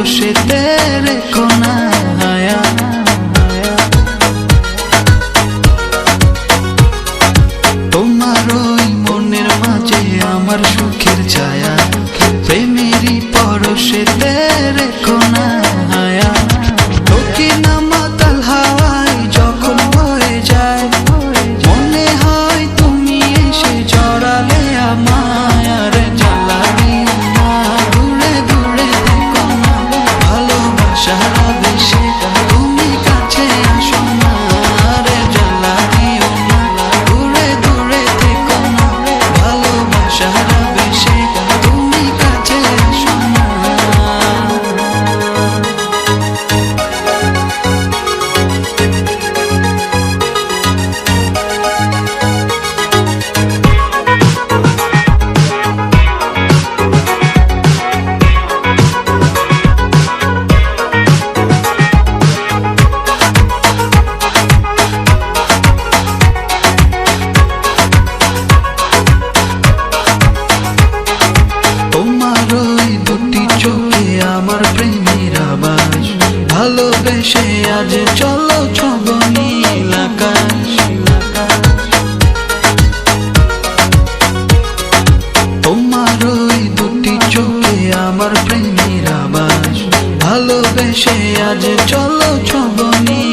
পরশেতে রেখো না হায়া। তোমার ওই মনের মাঝে আমার সুখের ছায়া, প্রেমেরই পরশেতে রেখো না হায়া। তোকে না মাতাল হাওয়ায় যখন বয়ে যায়, মনে হয় তুমি এসে জড়ালে আমায়। আর জ্বালানিও না, দূরে দূরে থেকো না, ভালোবাসার আবেশে তুমি কাছে আসো না। আর জ্বালানিও না, দূরে দূরে থেকো না, ভালোবাসার আবেশে তুমি কাছে আসো না। তোমার ওই দুটি চোখে আমার প্রেমের আবাস, ভালোবেসে আজ চলো ছব নীল আকাশ। তোমার ওই দুটি চোখে আমার প্রেমের আবাস, ভালোবেসে আজ চলো ছব নীল